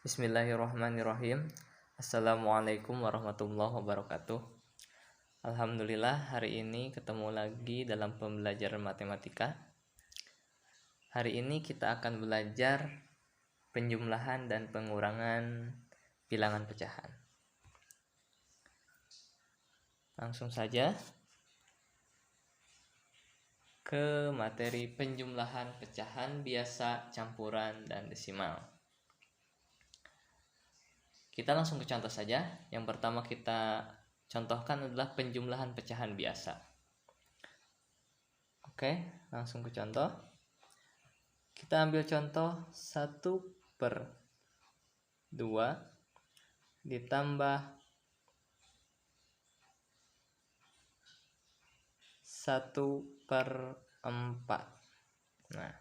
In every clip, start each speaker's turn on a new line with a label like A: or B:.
A: Bismillahirrahmanirrahim. Assalamualaikum warahmatullahi wabarakatuh. Alhamdulillah, hari ini ketemu lagi dalam pembelajaran matematika. Hari ini kita akan belajar penjumlahan dan pengurangan bilangan pecahan. Langsung saja ke materi penjumlahan pecahan biasa, campuran, dan desimal. Kita langsung ke contoh saja. Yang pertama kita contohkan adalah penjumlahan pecahan biasa. Oke, langsung ke contoh. Kita ambil contoh 1/2 ditambah 1/4. Nah,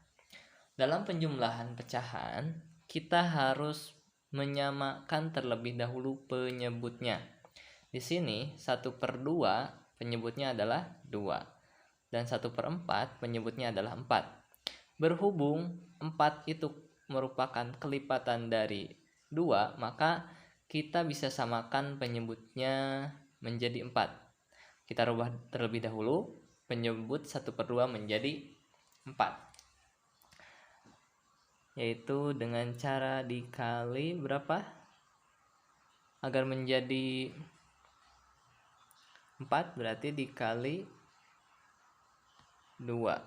A: dalam penjumlahan pecahan kita harus menyamakan terlebih dahulu penyebutnya. Di sini 1/2 penyebutnya adalah 2 dan 1/4 penyebutnya adalah 4. Berhubung 4 itu merupakan kelipatan dari 2, maka kita bisa samakan penyebutnya menjadi 4. Kita rubah terlebih dahulu penyebut 1/2 menjadi 4. Yaitu dengan cara dikali berapa agar menjadi 4, berarti dikali 2.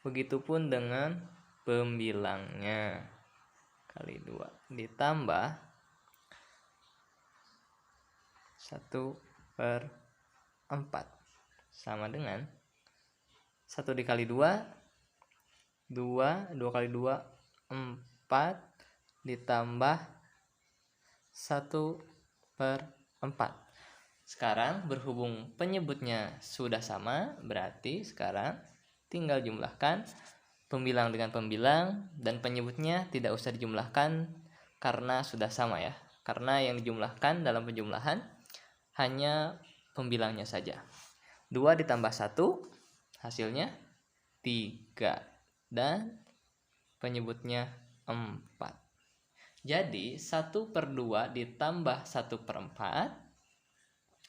A: Begitupun dengan pembilangnya, kali 2 ditambah 1/4 sama dengan 1 dikali 2, 2 kali 2 4 ditambah 1/4. Sekarang berhubung penyebutnya sudah sama, berarti sekarang tinggal jumlahkan pembilang dengan pembilang, dan penyebutnya tidak usah dijumlahkan karena sudah sama ya. Karena yang dijumlahkan dalam penjumlahan hanya pembilangnya saja. 2 ditambah 1 hasilnya 3. Dan penyebutnya 4. Jadi 1/2 ditambah 1/4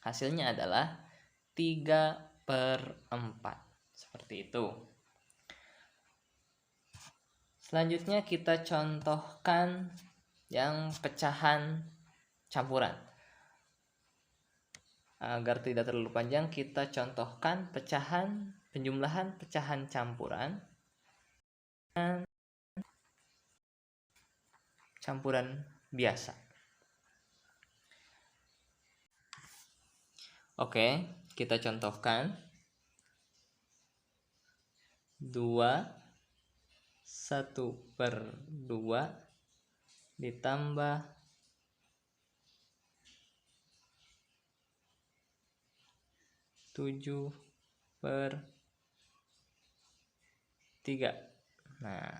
A: hasilnya adalah 3/4. Seperti itu. Selanjutnya kita contohkan yang pecahan campuran. Agar tidak terlalu panjang, kita contohkan penjumlahan pecahan campuran biasa. Oke, kita contohkan 1/2 ditambah 7/3. Nah,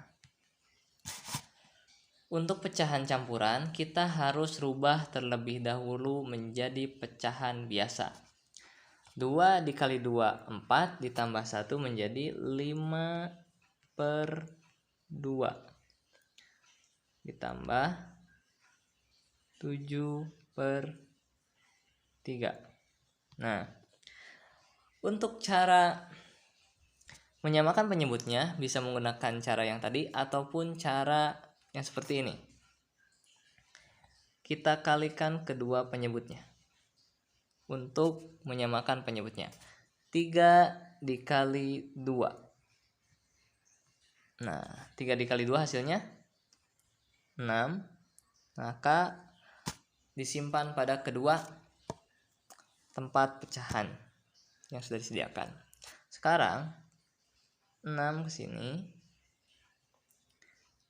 A: untuk pecahan campuran kita harus rubah terlebih dahulu menjadi pecahan biasa. 2 dikali 2 4 ditambah 1 menjadi 5/2 ditambah 7/3. Nah, untuk cara menyamakan penyebutnya bisa menggunakan cara yang tadi ataupun cara yang seperti ini. Kita kalikan kedua penyebutnya untuk menyamakan penyebutnya. 3 dikali 2. Nah, 3 dikali 2 hasilnya 6. Maka disimpan pada kedua tempat pecahan yang sudah disediakan. Sekarang 6 ke sini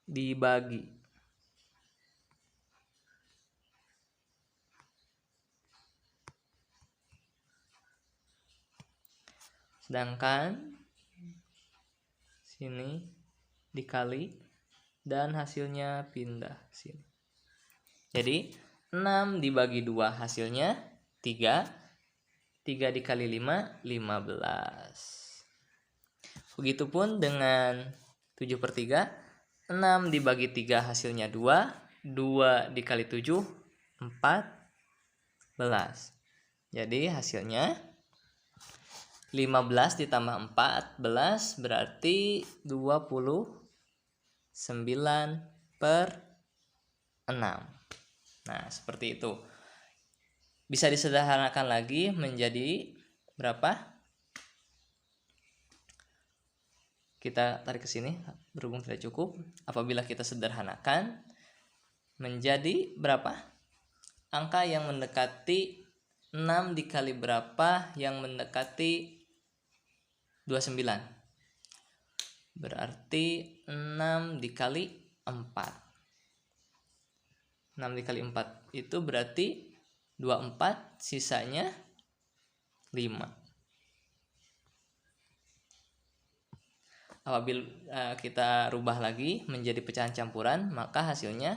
A: dibagi. Sedangkan sini dikali dan hasilnya pindah sini. Jadi 6 dibagi 2 hasilnya 3. 3 dikali 5 15. Begitupun dengan 7/3. 6 dibagi 3 hasilnya 2. 2 dikali 7 14. Jadi hasilnya 15 ditambah 14 berarti 29/6. Nah, seperti itu. Bisa disederhanakan lagi menjadi berapa? Kita tarik ke sini, berhubung tidak cukup. Apabila kita sederhanakan menjadi berapa? Angka yang mendekati 6 dikali berapa yang mendekati 29. Berarti 6 dikali 4. 6 dikali 4 itu berarti 24, sisanya 5. Apabila kita rubah lagi menjadi pecahan campuran, maka hasilnya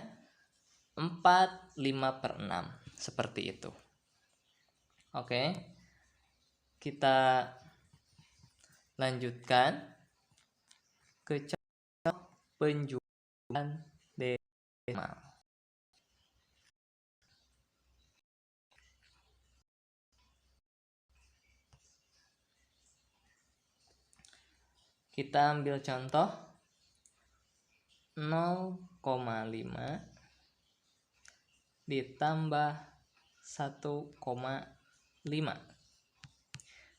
A: 4 5/6. Seperti itu. Oke. Kita lanjutkan ke contoh penjualan desimal. Kita ambil contoh 0,5 ditambah 1,5.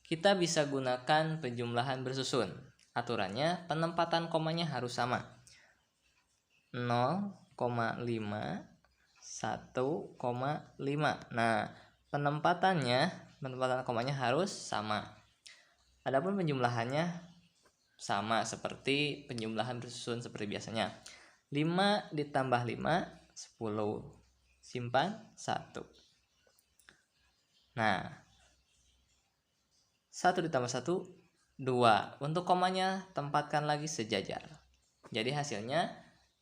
A: Kita bisa gunakan penjumlahan bersusun. Aturannya penempatan komanya harus sama. 0,5 1,5. Nah, penempatan komanya harus sama. Adapun penjumlahannya sama seperti penjumlahan bersusun seperti biasanya. 5 ditambah 5 10. Simpan 1. Nah, 1 ditambah 1 2. Untuk komanya tempatkan lagi sejajar. Jadi hasilnya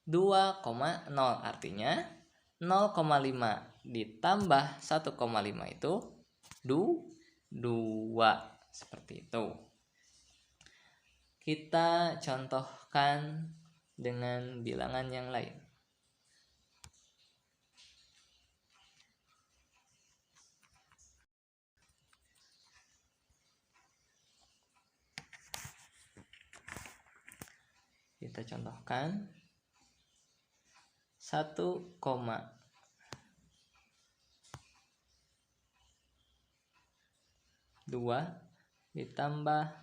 A: 2,0, artinya 0,5 ditambah 1,5 itu 2. Seperti itu. Kita contohkan dengan bilangan yang lain. Kita contohkan 1,2 ditambah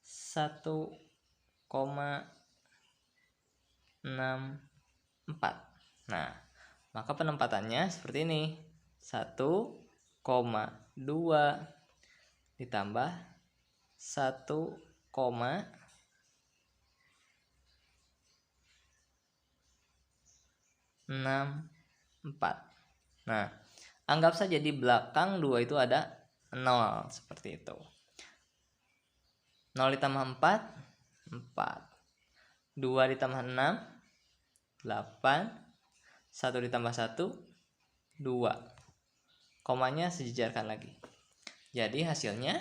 A: 1,64. Nah, maka penempatannya seperti ini. 1,2 ditambah 1,64. Nah, anggap saja di belakang 2 itu ada 0, seperti itu. 0 ditambah 4 4. 2 ditambah 6 8. 1 ditambah 1 2. Komanya sejajarkan lagi. Jadi hasilnya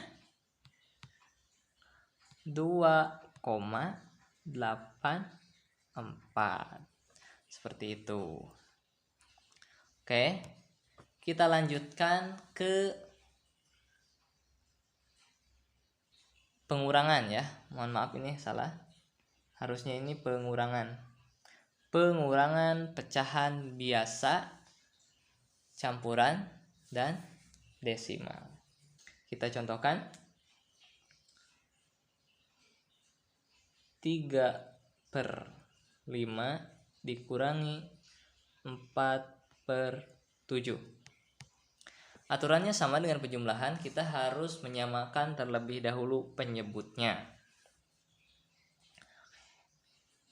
A: 2,84. Seperti itu. Oke. Kita lanjutkan ke pengurangan ya. Mohon maaf ini salah. Harusnya ini pengurangan. Pengurangan pecahan biasa, campuran, dan desimal. Kita contohkan 3/5 dikurangi 4/7. Aturannya sama dengan penjumlahan, kita harus menyamakan terlebih dahulu penyebutnya.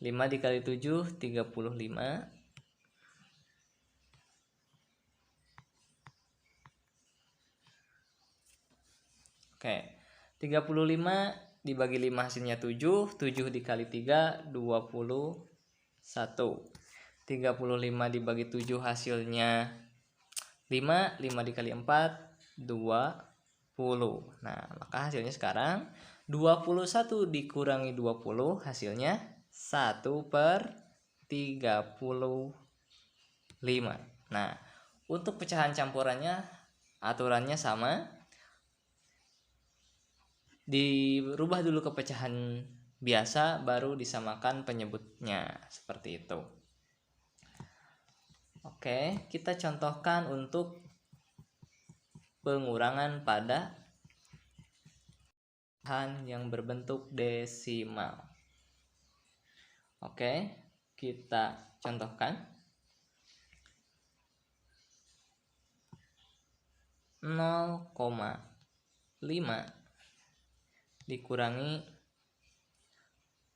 A: 5 dikali 7 35. Oke. 35 dibagi 5 hasilnya 7. 7 dikali 3 21. 35 dibagi 7 hasilnya 5. 5 dikali 4 20. Nah, maka hasilnya sekarang 21 dikurangi 20 hasilnya 1/34. Nah, untuk pecahan campurannya aturannya sama. Dirubah dulu ke pecahan biasa baru disamakan penyebutnya, seperti itu. Oke, kita contohkan untuk pengurangan pada pecahan yang berbentuk desimal. Oke, kita contohkan. 0,5 dikurangi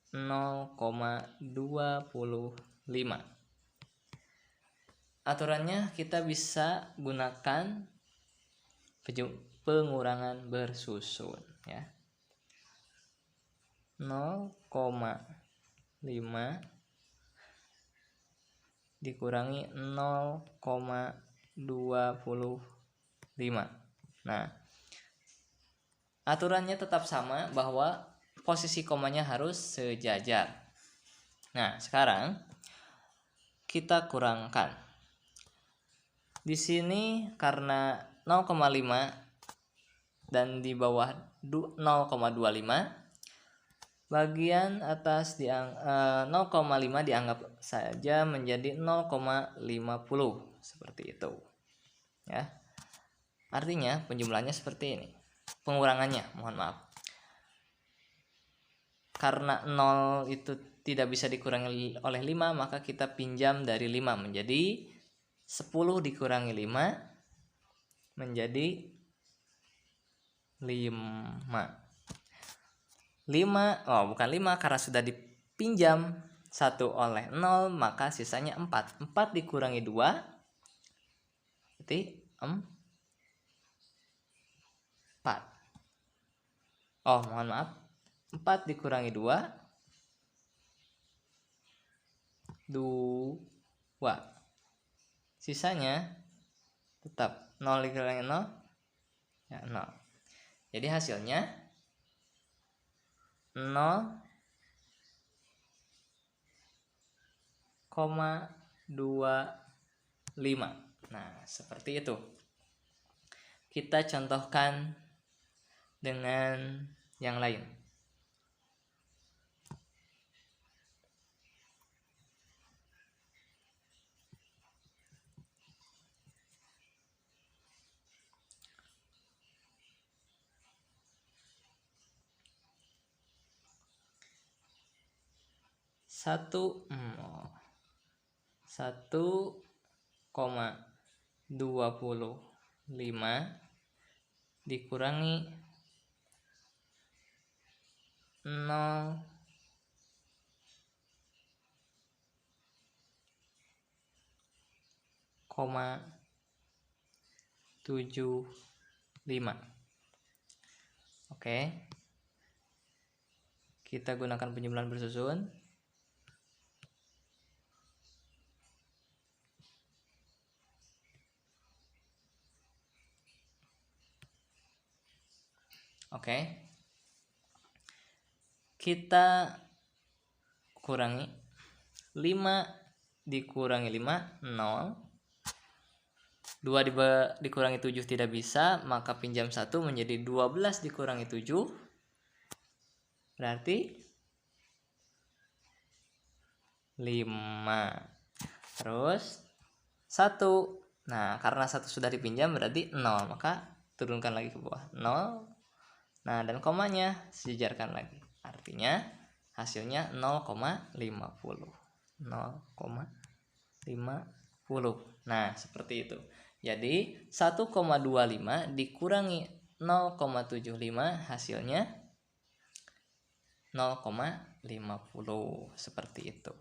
A: 0,25. Aturannya kita bisa gunakan pengurangan bersusun ya. 0,5 dikurangi 0,25. Nah, aturannya tetap sama bahwa posisi komanya harus sejajar. Nah, sekarang kita kurangkan. Di sini karena 0,5 dan di bawah 0,25, bagian atas 0,5 dianggap saja menjadi 0,50 seperti itu. Ya. Artinya penjumlahannya seperti ini. Pengurangannya, mohon maaf. Karena 0 itu tidak bisa dikurangi oleh 5, maka kita pinjam dari 5 menjadi 10 dikurangi 5 menjadi 5. 5, bukan 5 karena sudah dipinjam 1 oleh 0, maka sisanya 4. 4 dikurangi 2 berarti 4. Mohon maaf. 4 dikurangi 2 2. Sisanya tetap 0 dikurangi 0 ya 0. Jadi hasilnya 0,25. Nah, seperti itu. Kita contohkan dengan yang lain. Satu 1,25 dikurangi 0,75. Oke. Kita gunakan penjumlahan bersusun. Oke. Kita kurangi 5 dikurangi 5 0. 2 dikurangi 7 tidak bisa, maka pinjam 1 menjadi 12 dikurangi 7 berarti 5. Terus 1. Nah, karena 1 sudah dipinjam berarti 0, maka turunkan lagi ke bawah 0. Nah, dan komanya sejajarkan lagi. Artinya hasilnya 0,50. 0,50. Nah, seperti itu. Jadi 1,25 dikurangi 0,75 hasilnya 0,50. Seperti itu.